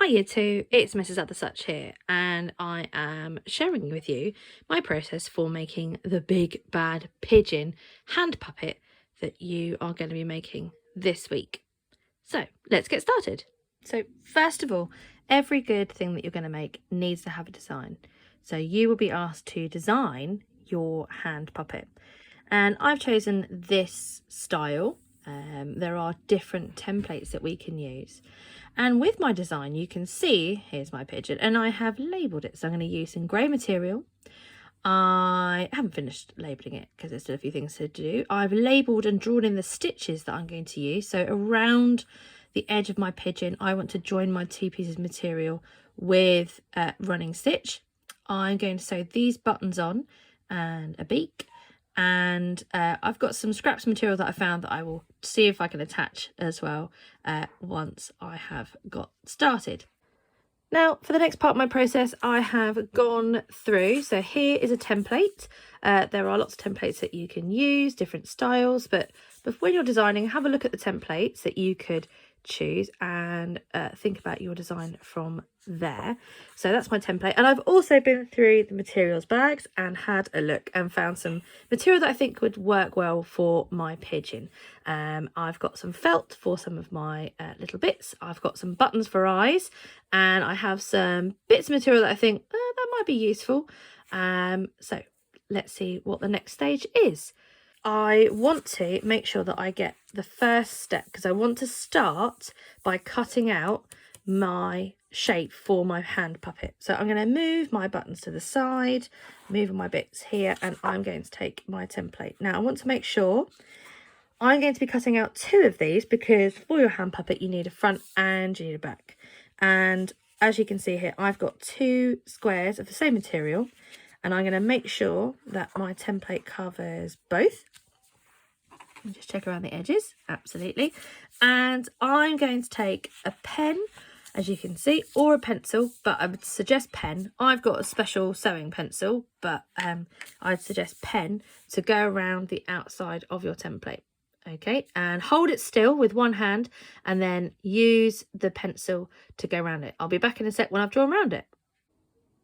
Hi Year 2, it's Mrs. Other Such here, and I am sharing with you my process for making the big bad pigeon hand puppet that you are going to be making this week. So let's get started. So first of all, every good thing that you're going to make needs to have a design. So you will be asked to design your hand puppet, and I've chosen this style. There are different templates that we can use. And with my design, you can see, here's my pigeon, and I have labelled it. So I'm going to use some grey material. I haven't finished labelling it because there's still a few things to do. I've labelled and drawn in the stitches that I'm going to use. So around the edge of my pigeon, I want to join my two pieces of material with a running stitch. I'm going to sew these buttons on and a beak. And I've got some scraps material that I found that I will see if I can attach as well once I have got started. Now for the next part of my process, I have gone through, so here is a template. There are lots of templates that you can use, different styles, but when you're designing, have a look at the templates that you could choose and think about your design from there. So that's my template, and I've also been through the materials bags and had a look and found some material that I think would work well for my pigeon. I've got some felt for some of my little bits. I've got some buttons for eyes, and I have some bits of material that I think that might be useful. So let's see what the next stage is. I want to make sure that I get the first step, because I want to start by cutting out my shape for my hand puppet. So I'm going to move my buttons to the side, moving my bits here, and I'm going to take my template. Now I want to make sure I'm going to be cutting out two of these, because for your hand puppet you need a front and you need a back. And as you can see here, I've got two squares of the same material, and I'm going to make sure that my template covers both. And just check around the edges, absolutely. And I'm going to take a pen, as you can see, or a pencil, but I would suggest pen. I've got a special sewing pencil, but I'd suggest pen to go around the outside of your template. Okay, and hold it still with one hand and then use the pencil to go around it. I'll be back in a sec when I've drawn around it.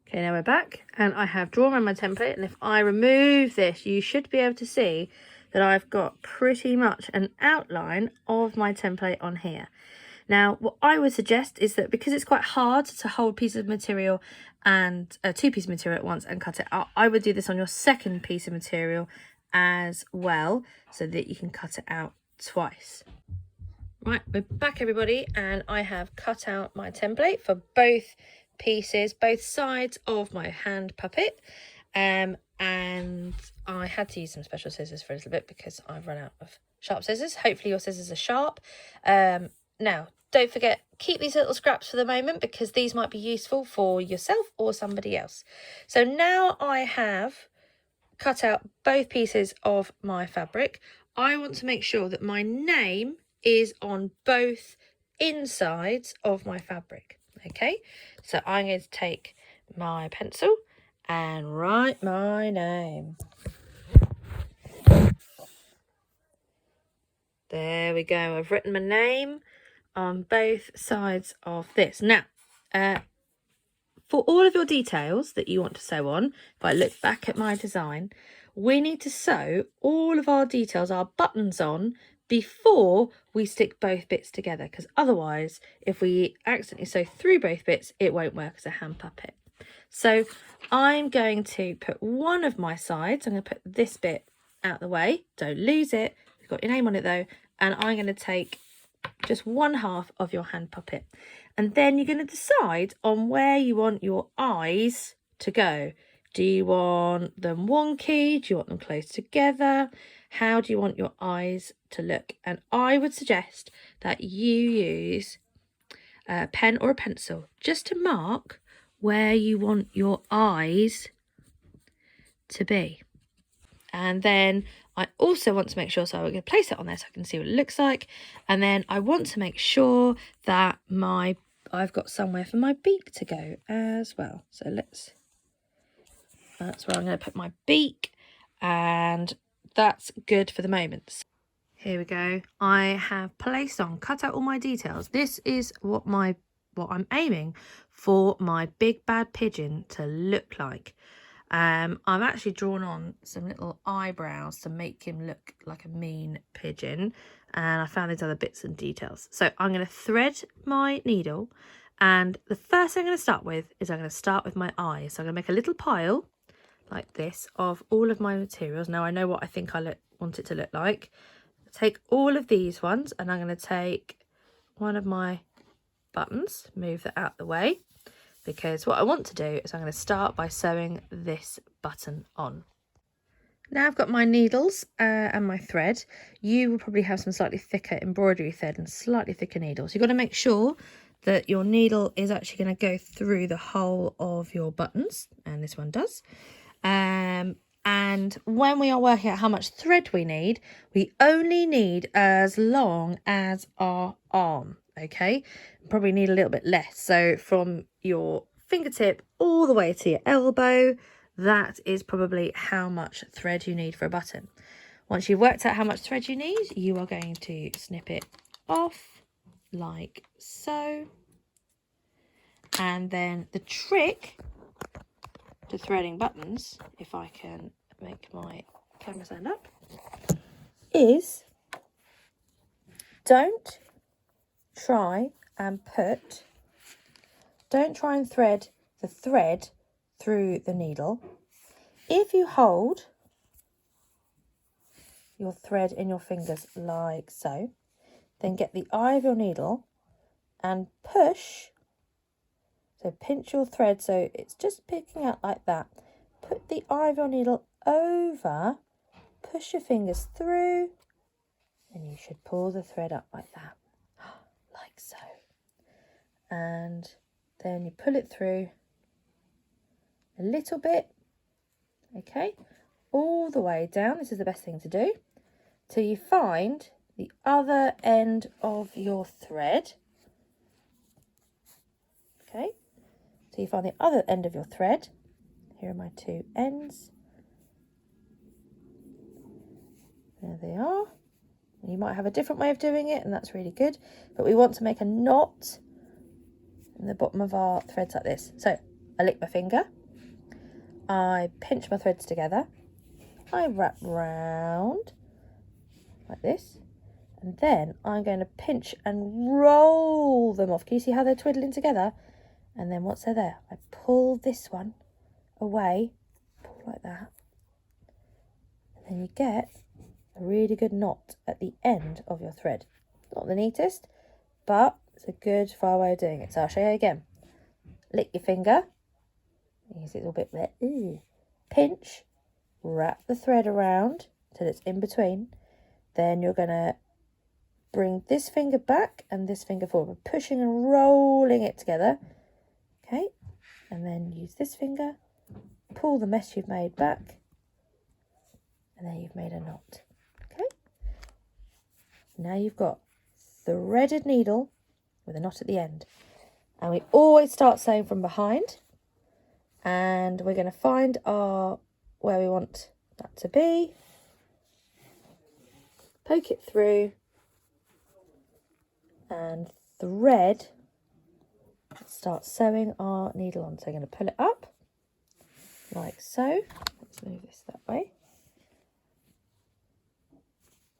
Okay, now we're back and I have drawn around my template, and if I remove this, you should be able to see that I've got pretty much an outline of my template on here. Now, what I would suggest is that, because it's quite hard to hold pieces of material and two pieces of material at once and cut it out, I would do this on your second piece of material as well, so that you can cut it out twice. Right, we're back everybody, and I have cut out my template for both pieces, both sides of my hand puppet, and I had to use some special scissors for a little bit because I've run out of sharp scissors. Hopefully your scissors are sharp. Now don't forget, keep these little scraps for the moment, because these might be useful for yourself or somebody else. So now I have cut out both pieces of my fabric. I want to make sure that my name is on both insides of my fabric. Okay, so I'm going to take my pencil and write my name. There we go, I've written my name on both sides of this. Now for all of your details that you want to sew on, if I look back at my design, we need to sew all of our details, our buttons on, before we stick both bits together, because otherwise if we accidentally sew through both bits, it won't work as a hand puppet. So I'm going to put one of my sides, I'm going to put this bit out the way, don't lose it, you've got your name on it though, and I'm going to take just one half of your hand puppet, and then you're going to decide on where you want your eyes to go. Do you want them wonky? Do you want them close together? How do you want your eyes to look? And I would suggest that you use a pen or a pencil just to mark where you want your eyes to be. And then I also want to make sure, so I'm going to place it on there so I can see what it looks like. And then I want to make sure that I've got somewhere for my beak to go as well. So that's where I'm going to put my beak, and that's good for the moment. Here we go. I have placed on, cut out all my details. This is what my what I'm aiming for my big bad pigeon to look like. I've actually drawn on some little eyebrows to make him look like a mean pigeon, and I found these other bits and details. So I'm going to thread my needle, and the first thing I'm going to start with is I'm going to start with my eyes. So I'm going to make a little pile like this of all of my materials. Now I know what I think I want it to look like. Take all of these ones, and I'm going to take one of my buttons, move that out the way, because what I want to do is I'm going to start by sewing this button on. Now I've got my needles and my thread. You will probably have some slightly thicker embroidery thread and slightly thicker needles. You've got to make sure that your needle is actually going to go through the whole of your buttons, and this one does. And when we are working out how much thread we need, we only need as long as our arm, okay? Probably need a little bit less. So from your fingertip all the way to your elbow, that is probably how much thread you need for a button. Once you've worked out how much thread you need, you are going to snip it off like so. And then the trick to threading buttons, if I can make my camera stand up, is don't try and thread the thread through the needle. If you hold your thread in your fingers like so, then get the eye of your needle and push. So pinch your thread so it's just picking out like that. Put the eye of your needle over, push your fingers through, and you should pull the thread up like that, like so. And then you pull it through a little bit, okay, all the way down. This is the best thing to do, till you find the other end of your thread, okay. So you find the other end of your thread. Here are my two ends. There they are. You might have a different way of doing it, and that's really good. But we want to make a knot in the bottom of our threads like this. So I lick my finger. I pinch my threads together. I wrap round like this. And then I'm going to pinch and roll them off. Can you see how they're twiddling together? And then once they're there, I pull this one away, pull like that, and then you get a really good knot at the end of your thread. Not the neatest, but it's a good far way of doing it. So I'll show you again. Lick your finger, use it a little bit there, pinch, wrap the thread around till it's in between. Then you're going to bring this finger back and this finger forward, pushing and rolling it together. Okay, and then use this finger, pull the mess you've made back, and then you've made a knot. Okay, now you've got threaded needle with a knot at the end. And we always start sewing from behind, and we're going to find our where we want that to be, poke it through, and thread. Start sewing our needle on. So I'm going to pull it up like so. Let's move this that way.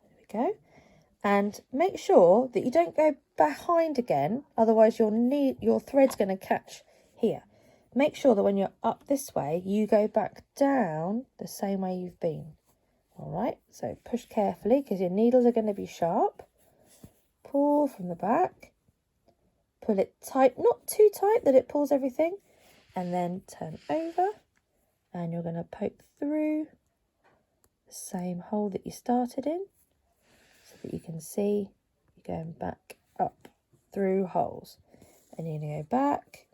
There we go. And make sure that you don't go behind again, otherwise your thread's going to catch here. Make sure that when you're up this way, you go back down the same way you've been. All right, so push carefully because your needles are going to be sharp. Pull from the back. Pull it tight, not too tight that it pulls everything, and then turn over, and you're going to poke through the same hole that you started in so that you can see you're going back up through holes, and you're going to go back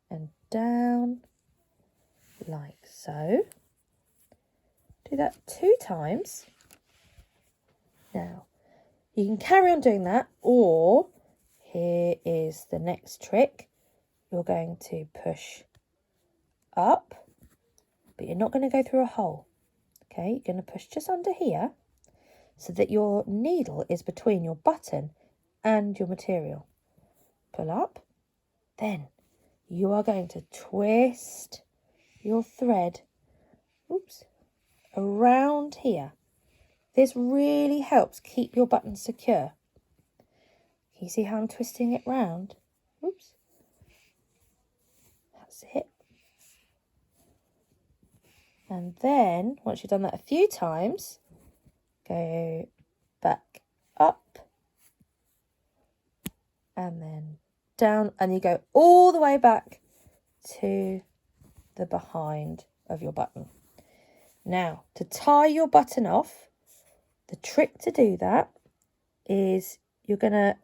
and down like so. Do that 2 times. Now you can carry on doing that, or here is the next trick. You're going to push up, but you're not going to go through a hole. Okay, you're going to push just under here so that your needle is between your button and your material. Pull up, Then you are going to twist your thread, around here. This really helps keep your button secure. Can you see how I'm twisting it round? That's it. And then, once you've done that a few times, go back up and then down, and you go all the way back to the behind of your button. Now, to tie your button off, the trick to do that is you're going to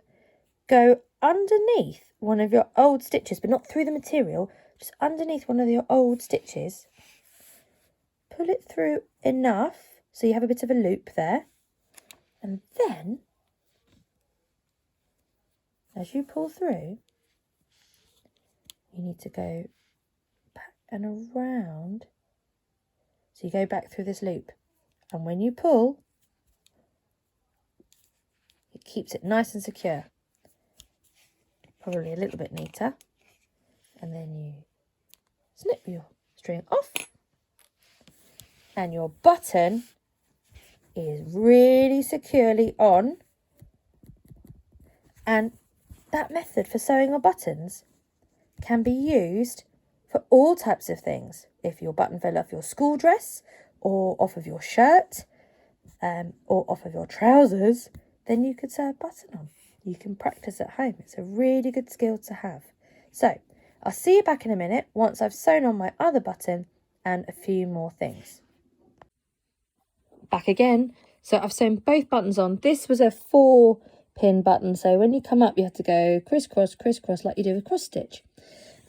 go underneath one of your old stitches, but not through the material, just underneath one of your old stitches. Pull it through enough so you have a bit of a loop there. And then, as you pull through, you need to go back and around. So you go back through this loop. And when you pull, it keeps it nice and secure. Probably a little bit neater. And then you snip your string off. And your button is really securely on. And that method for sewing your buttons can be used for all types of things. If your button fell off your school dress, or off of your shirt, or off of your trousers, then you could sew a button on. You can practice at home. It's a really good skill to have. So I'll see you back in a minute once I've sewn on my other button and a few more things. Back again. So I've sewn both buttons on. This was a 4-pin button, so when you come up you have to go crisscross, crisscross like you do with cross stitch.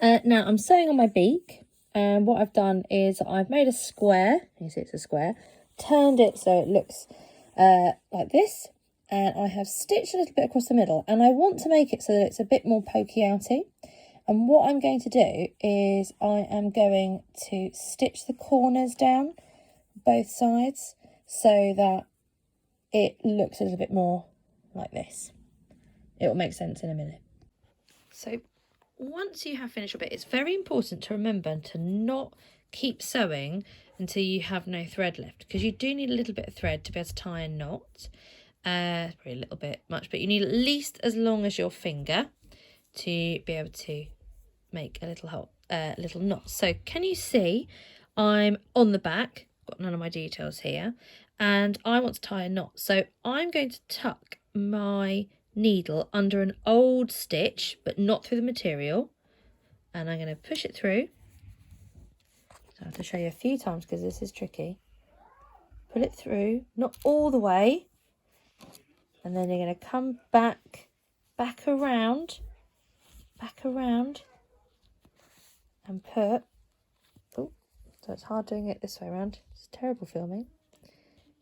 Now I'm sewing on my beak, and what I've done is I've made a square. You see it's a square. Turned it so it looks like this, and I have stitched a little bit across the middle, and I want to make it so that it's a bit more pokey outy. And what I'm going to do is I am going to stitch the corners down both sides so that it looks a little bit more like this. It will make sense in a minute. So once you have finished your bit, it's very important to remember to not keep sewing until you have no thread left, because you do need a little bit of thread to be able to tie a knot. Probably a little bit much, but you need at least as long as your finger to be able to make a little knot. So can you see I'm on the back, got none of my details here, and I want to tie a knot. So I'm going to tuck my needle under an old stitch, but not through the material, and I'm going to push it through. So I have to show you a few times because this is tricky. Pull it through, not all the way, and then you're going to come back around, and put, so it's hard doing it this way around, it's terrible filming.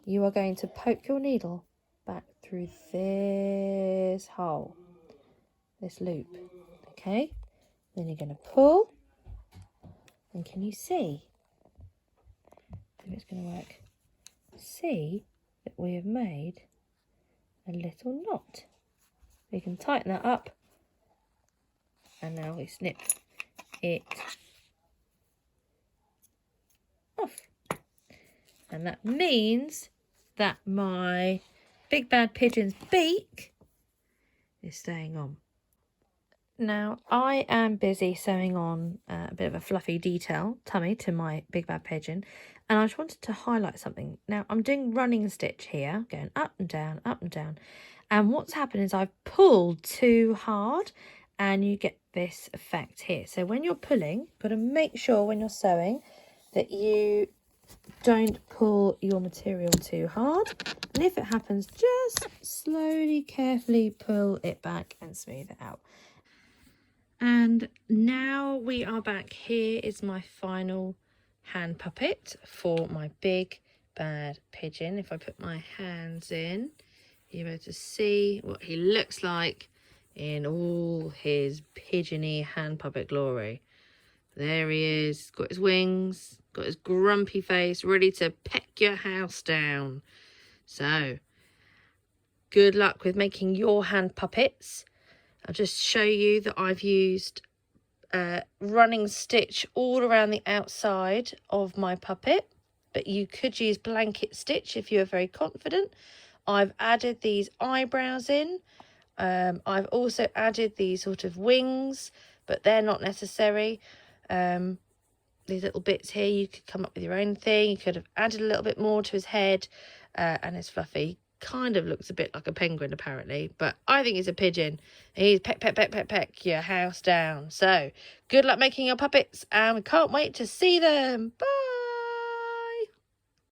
You are going to poke your needle back through this hole, this loop, okay? Then you're going to pull, and can you see? If it's going to work. See that we have made a little knot. We can tighten that up, and now we snip it off. And that means that my big bad pigeon's beak is staying on. Now I am busy sewing on a bit of a fluffy detail tummy to my big bad pigeon, and I just wanted to highlight something. Now I'm doing running stitch here, going up and down, and what's happened is I've pulled too hard, and you get this effect here. So when you're pulling, you've got to make sure when you're sewing that you don't pull your material too hard, and if it happens, just slowly, carefully pull it back and smooth it out. And now we are back. Here is my final hand puppet for my big bad pigeon. If I put my hands in, you'll be able to see what he looks like in all his pigeony hand puppet glory. There he is, got his wings, got his grumpy face, ready to peck your house down. So, good luck with making your hand puppets. I'll just show you that I've used running stitch all around the outside of my puppet, but you could use blanket stitch if you're very confident. I've added these eyebrows in. I've also added these sort of wings, but they're not necessary. These little bits here, you could come up with your own thing. You could have added a little bit more to his head, and his fluffy kind of looks a bit like a penguin apparently, but I think he's a pigeon. He's peck, peck, peck, peck, peck your house down. So good luck making your puppets, and we can't wait to see them. Bye.